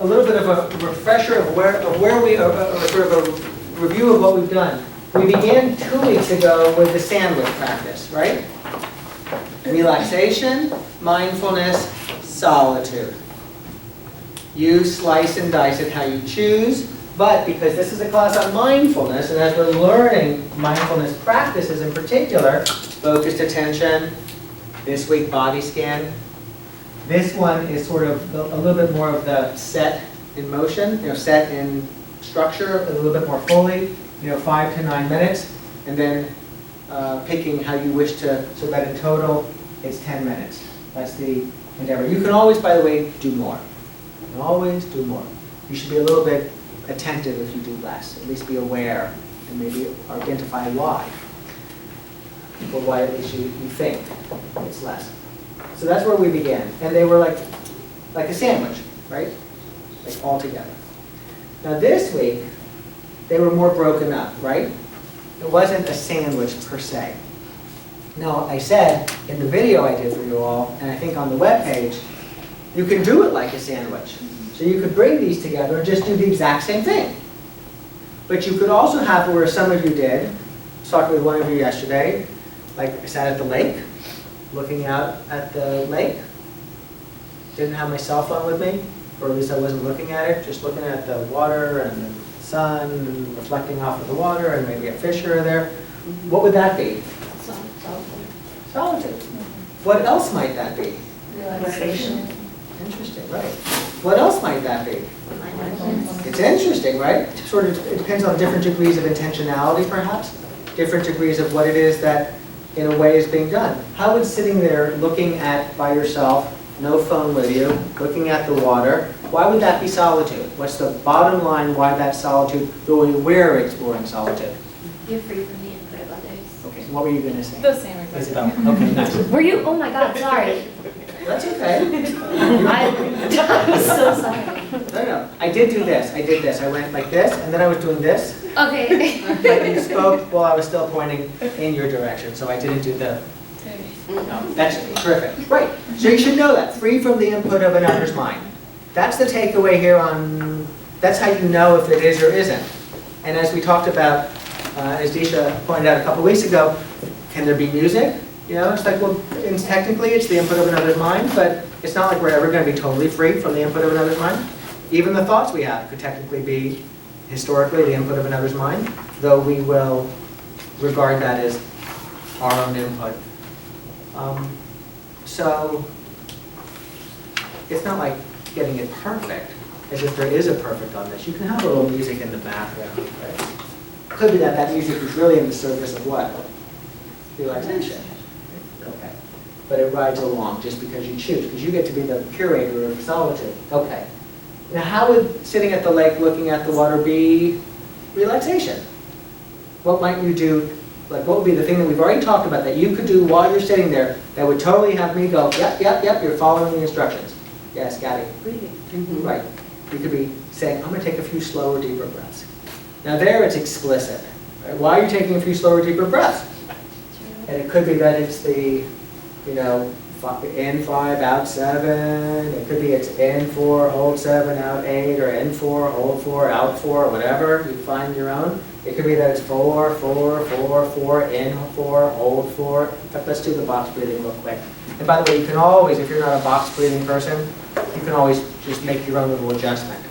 a little bit of a refresher of where we, sort of a review of what we've done. We began 2 weeks ago with the sandwich practice, right? Relaxation, mindfulness, solitude. You slice and dice it how you choose, but because this is a class on mindfulness, and as we're learning mindfulness practices in particular, focused attention, this week body scan. This one is sort of a little bit more of the set in motion, set in structure, a little bit more fully, 5 to 9 minutes, and then picking how you wish to, so that in total it's 10 minutes. That's the endeavor. You can always, by the way, do more. You can always do more. You should be a little bit attentive if you do less, at least be aware and maybe identify why. Or why at least you think it's less. So that's where we began. And they were like a sandwich, right? Like all together. Now this week, they were more broken up, right? It wasn't a sandwich per se. Now I said in the video I did for you all, and I think on the web page, you can do it like a sandwich. So you could bring these together and just do the exact same thing. But you could also have where some of you did, I was talking with one of you yesterday, like I sat at the lake, looking out at the lake. Didn't have my cell phone with me, or at least I wasn't looking at it, just looking at the water and the sun and reflecting off of the water and maybe a fish here or there. What would that be? Solitude. What else might that be? Relaxation. Interesting, right. What else might that be? It's interesting, right? Sort of, it depends on different degrees of intentionality, perhaps. Different degrees of what it is that, in a way, is being done. How would sitting there looking at, by yourself, no phone with you, looking at the water, why would that be solitude? What's the bottom line why that's solitude, the way we're exploring solitude? You're free from the input of others. Okay, what were you going to say? The same exact Isabel, thing. okay, nice. Were you? Oh my God, sorry. That's okay. I'm so sorry. No. I did do this. I did this. I went like this, and then I was doing this. Okay. But you spoke while I was still pointing in your direction, so I didn't do the... No, that's terrific. Right. So you should know that. Free from the input of another's mind. That's the takeaway here on... That's how you know if it is or isn't. And as we talked about, as Disha pointed out a couple weeks ago, can there be music? It's like, well, technically it's the input of another's mind, but it's not like we're ever going to be totally free from the input of another's mind. Even the thoughts we have could technically be, historically, the input of another's mind, though we will regard that as our own input. So it's not like getting it perfect, as if there is a perfect on this. You can have a little music in the background, right? Could be that music is really in the service of what? Relaxation. Okay. But it rides along just because you choose, because you get to be the curator of solitude. Okay. Now how would sitting at the lake looking at the water be relaxation? What might you do, like what would be the thing that we've already talked about that you could do while you're sitting there that would totally have me go, yep, you're following the instructions. Yes, got it. Breathing. Right. You could be saying, I'm going to take a few slower, deeper breaths. Now there it's explicit. Right? Why are you taking a few slower, deeper breaths? And it could be that it's the, in 5, out 7. It could be it's in 4, hold 7, out 8, or in 4, hold 4, out 4, whatever. You find your own. It could be that it's 4, 4, 4, 4, in 4, hold 4. In fact, let's do the box breathing real quick. And by the way, you can always, if you're not a box breathing person, you can always just make your own little adjustment.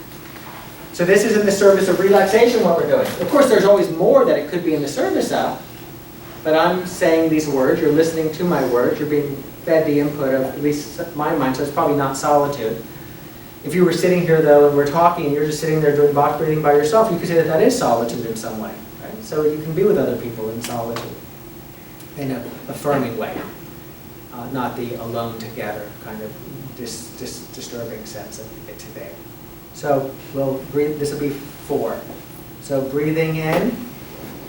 So this is in the service of relaxation, what we're doing. Of course, there's always more that it could be in the service of, but I'm saying these words, you're listening to my words, you're being fed the input of at least my mind, so it's probably not solitude. If you were sitting here, though, and we're talking, and you're just sitting there doing box breathing by yourself, you could say that that is solitude in some way. Right? So you can be with other people in solitude, in an affirming way, not the alone together kind of disturbing sense of it today. So we'll breathe, this will be 4. So breathing in,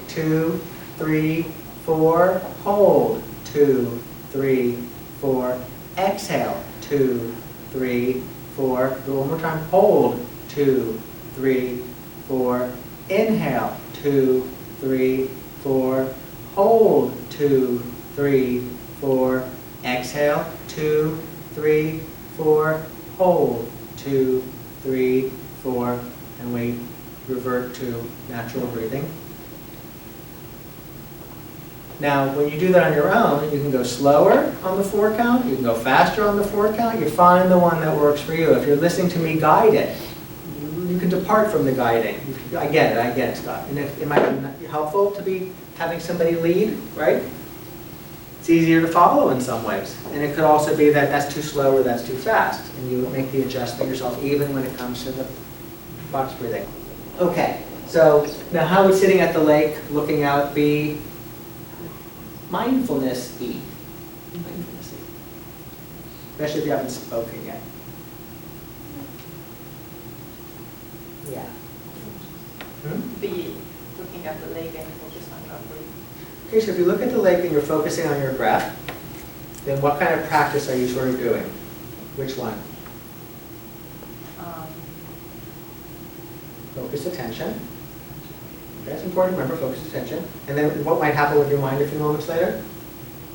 2, 3, 4, hold, 2, 3, 4, exhale, 2, 3, 4, do it one more time, hold, 2, 3, 4, inhale, 2, 3, 4, hold, 2, 3, 4, exhale, 2, 3, 4, hold, 2, 3, 4, and we revert to natural breathing. Now, when you do that on your own, you can go slower on the 4 count, you can go faster on the 4 count, you find the one that works for you. If you're listening to me guide it, you can depart from the guiding. I get it, Scott. And it might be helpful to be having somebody lead, right? It's easier to follow in some ways. And it could also be that that's too slow or that's too fast. And you make the adjustment yourself even when it comes to the box breathing. Okay, so now how would sitting at the lake looking out be mindfulness-y? Mindfulness-y. Especially if you haven't spoken yet. Yeah. Be looking at the lake and focus on your breathing. Okay, so if you look at the lake and you're focusing on your breath, then what kind of practice are you sort of doing? Which one? Focus attention. Okay, that's important. Remember, focus attention. And then what might happen with your mind a few moments later?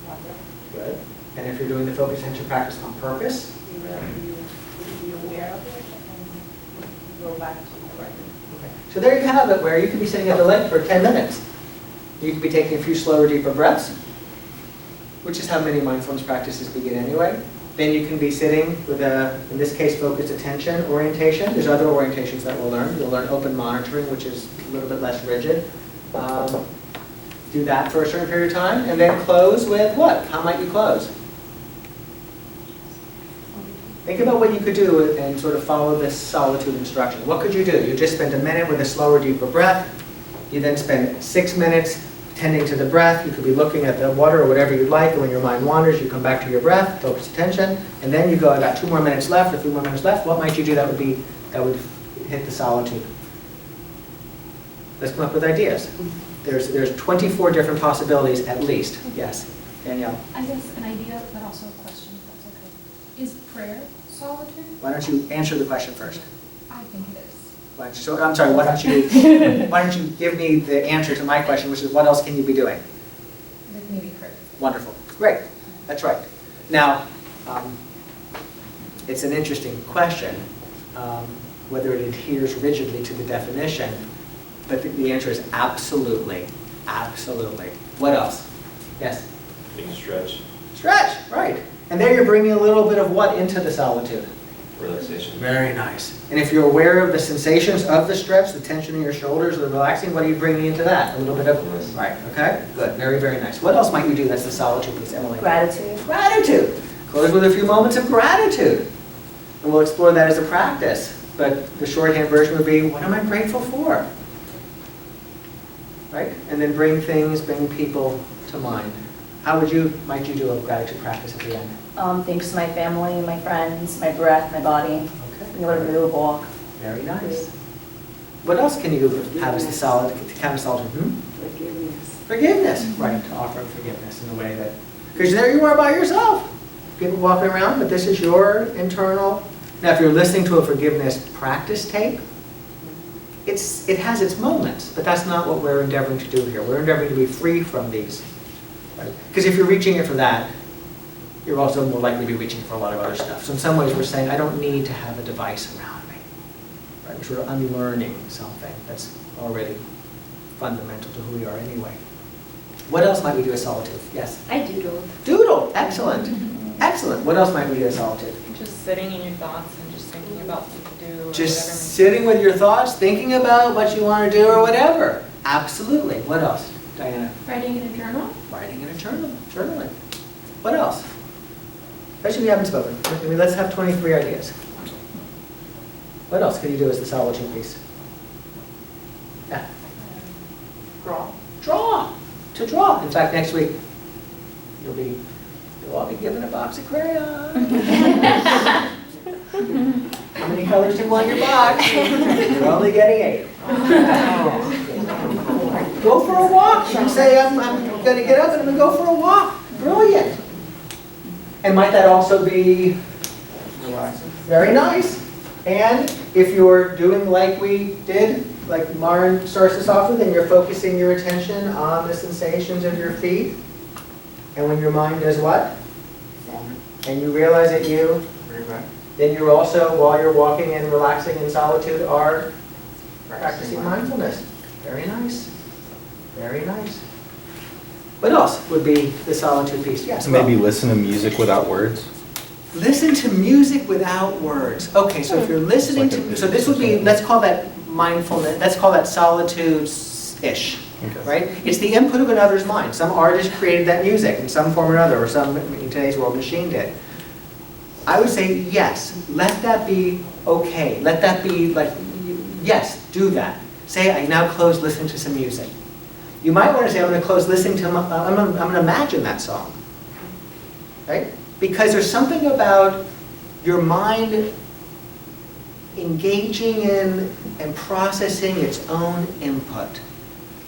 Wonder. Good. And if you're doing the focus attention practice on purpose? You be aware of it and go back to the breath. Okay. So there you have it, where you could be sitting at the lake for 10 minutes. You could be taking a few slower, deeper breaths, which is how many mindfulness practices begin anyway. Then you can be sitting with a, in this case, focused attention orientation. There's other orientations that we'll learn. You'll learn open monitoring, which is a little bit less rigid. Do that for a certain period of time, and then close with what? How might you close? Think about what you could do and sort of follow this solitude instruction. What could you do? You just spend a minute with a slower, deeper breath. You then spend 6 minutes tending to the breath. You could be looking at the water or whatever you'd like, and when your mind wanders, you come back to your breath, focus attention, and then you go, I got 2 more minutes left, or 3 more minutes left. What might you do that would hit the solitude? Let's come up with ideas. There's 24 different possibilities at least. Yes, Danielle. I guess an idea, but also a question, if that's okay. Is prayer solitude? Why don't you answer the question first? I think it is. Why don't you why don't you give me the answer to my question, which is what else can you be doing? Like maybe prayer. Wonderful. Great. That's right. Now, it's an interesting question, whether it adheres rigidly to the definition, but the answer is absolutely. Absolutely. What else? Yes? Being stretch, Stretch, right. And there you're bringing a little bit of what into the solitude? relaxation. Very nice. And if you're aware of the sensations of the stretch, the tension in your shoulders, the relaxing, what are you bringing into that? A little bit of, right, okay? Good, very, very nice. What else might you do that's the solitude piece, Emily? Gratitude. Gratitude. Close with a few moments of gratitude. And we'll explore that as a practice. But the shorthand version would be, what am I grateful for? Right? And then bring people to mind. How might you do a gratitude practice at the end? Thanks to my family, my friends, my breath, my body. Okay. You want to do a walk. Very nice. What else can you have as the kind of solitude? Forgiveness. Right, to offer forgiveness in a way that, because there you are by yourself. People walking around, but this is your internal. Now, if you're listening to a forgiveness practice tape, it has its moments, but that's not what we're endeavoring to do here. We're endeavoring to be free from these. Because if you're reaching it for that, you're also more likely to be reaching for a lot of other stuff. So in some ways we're saying, I don't need to have a device around me. Right? We're sort of unlearning something that's already fundamental to who we are anyway. What else might we do as solitude? Yes? I doodled. Doodle! Excellent. Excellent. What else might we do as solitude? Just sitting in your thoughts and just thinking about what to do. Or Just sitting with your thoughts, thinking about what you want to do or whatever. Absolutely. What else, Diana? Writing in a journal? Writing in a journal. Journaling. What else? Especially if you haven't spoken. I mean, let's have 23 ideas. What else can you do as the solitude piece? Yeah. Draw. Draw. To draw. In fact, next week, you'll all be given a box of crayons. How many colors do you want in your box? You're only getting 8. Go for a walk. You can say, I'm going to get up and I'm going to go for a walk. Brilliant. And might that also be very nice? And if you're doing like we did, like Maren starts us off with, and you're focusing your attention on the sensations of your feet, and when your mind does what? And you realize that you then you're also, while you're walking and relaxing in solitude, are practicing mindfulness. Very nice. Very nice. What else would be the solitude piece? Yes. Maybe listen to music without words. Listen to music without words. Okay, so if you're listening to, so this would be, let's call that mindfulness, let's call that solitude-ish, Okay. right? It's the input of another's mind. Some artist created that music in some form or another, or some, in today's world, machine did. I would say yes, let that be okay. Let that be like, yes, do that. Say, I now close listening to some music. You might want to say, I'm going to close listening to, I'm going to imagine that song, right? Because there's something about your mind engaging in and processing its own input.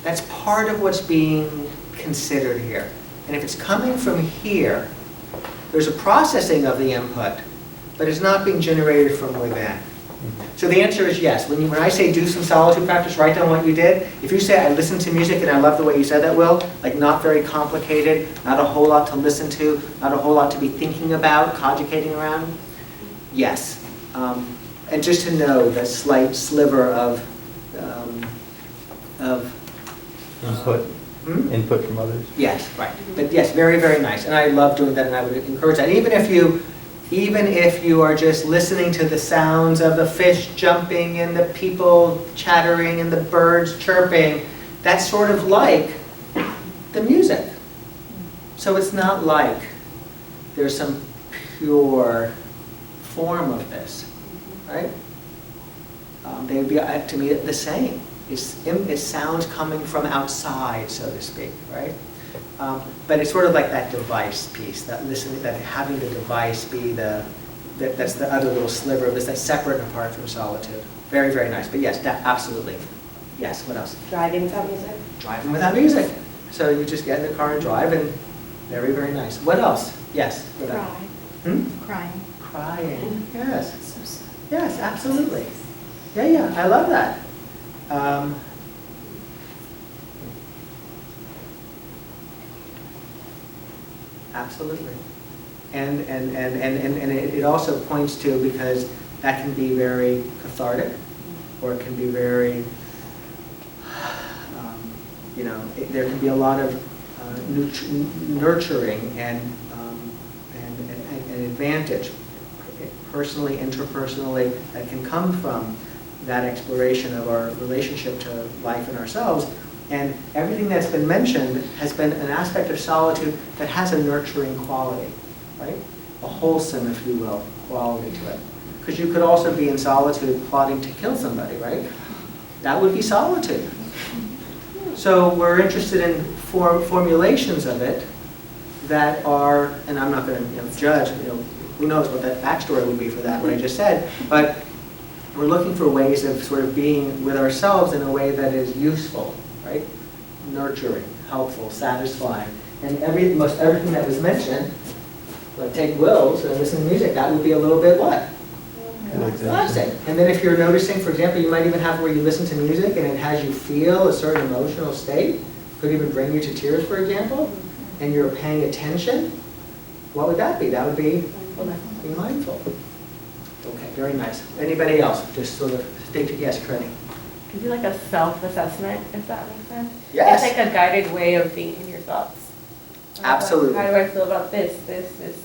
That's part of what's being considered here. And if it's coming from here, there's a processing of the input, but it's not being generated from within. So the answer is yes. When I say do some solitude practice, write down what you did. If you say, I listened to music and I love the way you said that, Will, like not very complicated, not a whole lot to listen to, not a whole lot to be thinking about, cogitating around, yes. And just to know the slight sliver of Input. Input from others. Yes, right. But yes, very, very nice. And I love doing that, and I would encourage that. Even if you are just listening to the sounds of the fish jumping and the people chattering and the birds chirping, that's sort of like the music. So it's not like there's some pure form of this, right? They would be, to me, the same. It's sounds coming from outside, so to speak, right? But it's sort of like that device piece, that listening, that having the device be that's the other little sliver of this, that's separate and apart from solitude. Very, very nice. But yes, absolutely. Yes, what else? Driving without music? Driving without music. So you just get in the car and drive, and very, very nice. What else? Yes. What else? Crying. Crying. Yes. So sad. Yes, absolutely. Yeah, I love that. Absolutely. And it also points to, because that can be very cathartic, or it can be very, there can be a lot of nurturing and advantage, personally, interpersonally, that can come from that exploration of our relationship to life and ourselves. And everything that's been mentioned has been an aspect of solitude that has a nurturing quality, right? A wholesome, if you will, quality to it. Because you could also be in solitude plotting to kill somebody, right? That would be solitude. So we're interested in formulations of it that are, and I'm not going to judge, who knows what that backstory would be for that, what I just said, but we're looking for ways of sort of being with ourselves in a way that is useful, right? Nurturing, helpful, satisfying. And most everything that was mentioned, like take Will's and listen to music, that would be a little bit what? Relaxing. And then if you're noticing, for example, you might even have where you listen to music and it has you feel a certain emotional state, could even bring you to tears, for example, and you're paying attention, what would that be? That would be being mindful. Okay, very nice. Anybody else? Just sort of stay to, yes, Corinne. Could do like a self-assessment, if that makes sense? Yes. It's like a guided way of being in your thoughts. Absolutely. How do I feel about this,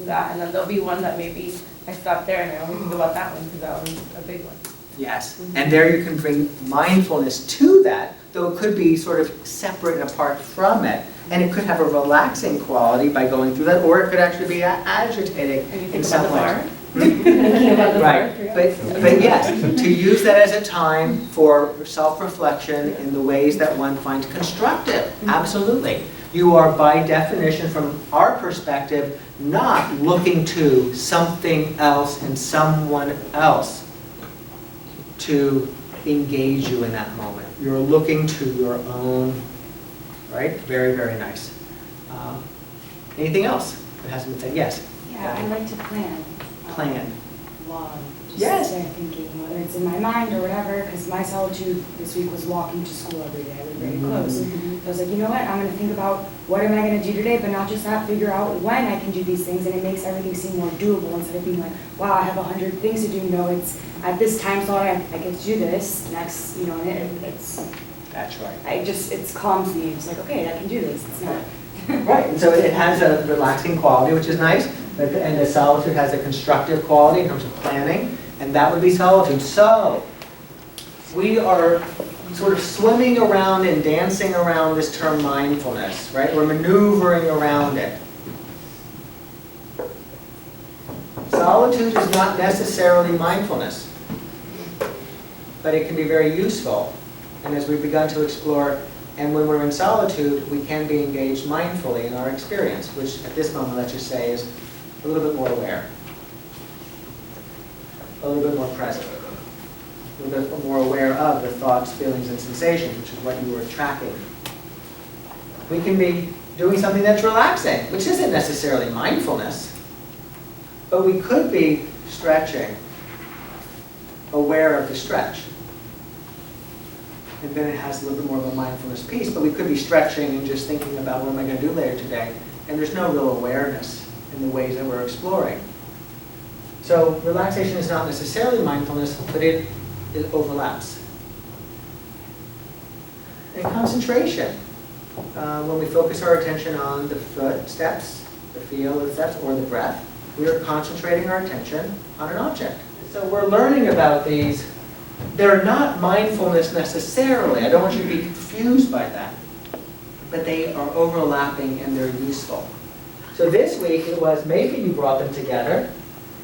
that? And then there'll be one that maybe I stop there and I only think about that one because that one's a big one. Yes, and there you can bring mindfulness to that, though it could be sort of separate and apart from it. And it could have a relaxing quality by going through that, or it could actually be agitating And you in think some about the ways. bar? Thinking about the Right, bar. but yes, to use that as a time for self-reflection in the ways that one finds constructive, absolutely. You are by definition, from our perspective, not looking to something else and someone else to engage you in that moment. You're looking to your own, right? Very, very nice. Anything else that hasn't been said? Yes? Yeah, I like to plan. Plan. Long, Yes. sit there thinking, whether it's in my mind or whatever, because my solitude this week was walking to school every day. I live very close. So I was like, you know what, I'm going to think about what am I going to do today, but not just that, figure out when I can do these things, and it makes everything seem more doable instead of being like, wow, I have 100 things to do. No, it's at this time slot, I get to do this, next, you know, and it's, That's right. it calms me. It's like, okay, I can do this. It's not. Right, and so it has a relaxing quality, which is nice, and the solitude has a constructive quality in terms of planning, and that would be solitude. So, we are sort of swimming around and dancing around this term mindfulness, right? We're maneuvering around it. Solitude is not necessarily mindfulness, but it can be very useful. And as we've begun to explore, and when we're in solitude, we can be engaged mindfully in our experience, which at this moment, let's just say, is a little bit more aware, a little bit more present, a little bit more aware of the thoughts, feelings, and sensations, which is what you were tracking. We can be doing something that's relaxing, which isn't necessarily mindfulness, but we could be stretching, aware of the stretch. And then it has a little bit more of a mindfulness piece, but we could be stretching and just thinking about what am I going to do later today, and there's no real awareness in the ways that we're exploring. So relaxation is not necessarily mindfulness, but it overlaps. And concentration. When we focus our attention on the footsteps, the feel of the steps, or the breath, we are concentrating our attention on an object. So we're learning about these. They're not mindfulness necessarily. I don't want you to be confused by that. But they are overlapping and they're useful. So this week it was maybe you brought them together.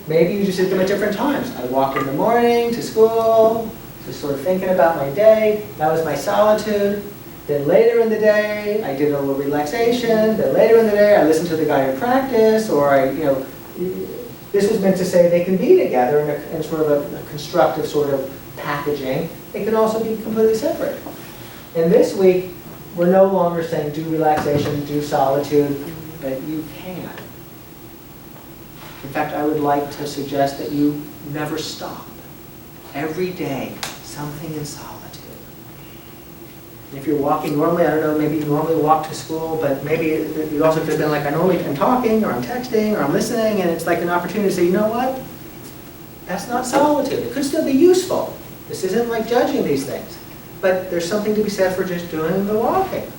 Maybe you just did them at different times. I walked in the morning to school, just sort of thinking about my day. That was my solitude. Then later in the day, I did a little relaxation. Then later in the day, I listened to the guided practice, or this was meant to say they can be together in sort of a constructive sort of packaging. They can also be completely separate. And this week, we're no longer saying do relaxation, do solitude, but you can. In fact, I would like to suggest that you never stop. Every day, something in solitude. If you're walking normally, I don't know, maybe you normally walk to school, but maybe you also could have been like, I normally am talking, or I'm texting, or I'm listening, and it's like an opportunity to say, you know what? That's not solitude. It could still be useful. This isn't like judging these things. But there's something to be said for just doing the walking.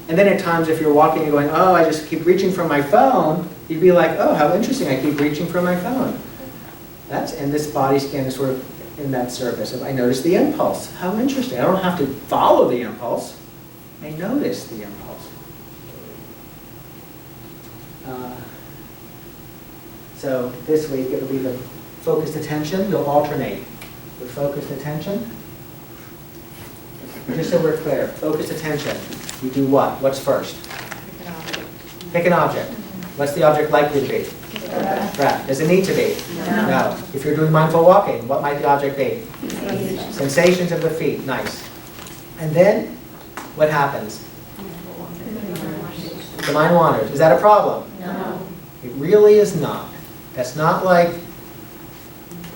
And then at times, if you're walking and going, oh, I just keep reaching for my phone, you'd be like, oh, how interesting, I keep reaching for my phone. And this body scan is sort of in that service of I notice the impulse. How interesting. I don't have to follow the impulse. I notice the impulse. So this week it'll be the focused attention. You'll alternate the focused attention. Just so we're clear, focused attention. You do what? What's first? Pick an object. What's the object likely to be? Breath. Does it need to be? No. If you're doing mindful walking, what might the object be? Sensations of the feet. Nice. And then, what happens? The mind wanders. Is that a problem? No. It really is not. That's not like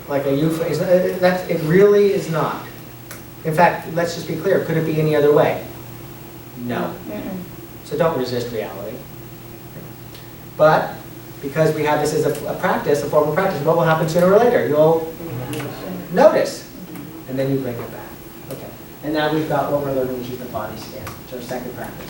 a euphemism. It really is not. In fact, let's just be clear. Could it be any other way? No. So don't resist reality. But because we have this as a practice, a formal practice, what will happen sooner or later? You'll notice, and then you bring it back. Okay. And now we've got what we're learning, which is the body scan, which is our second practice.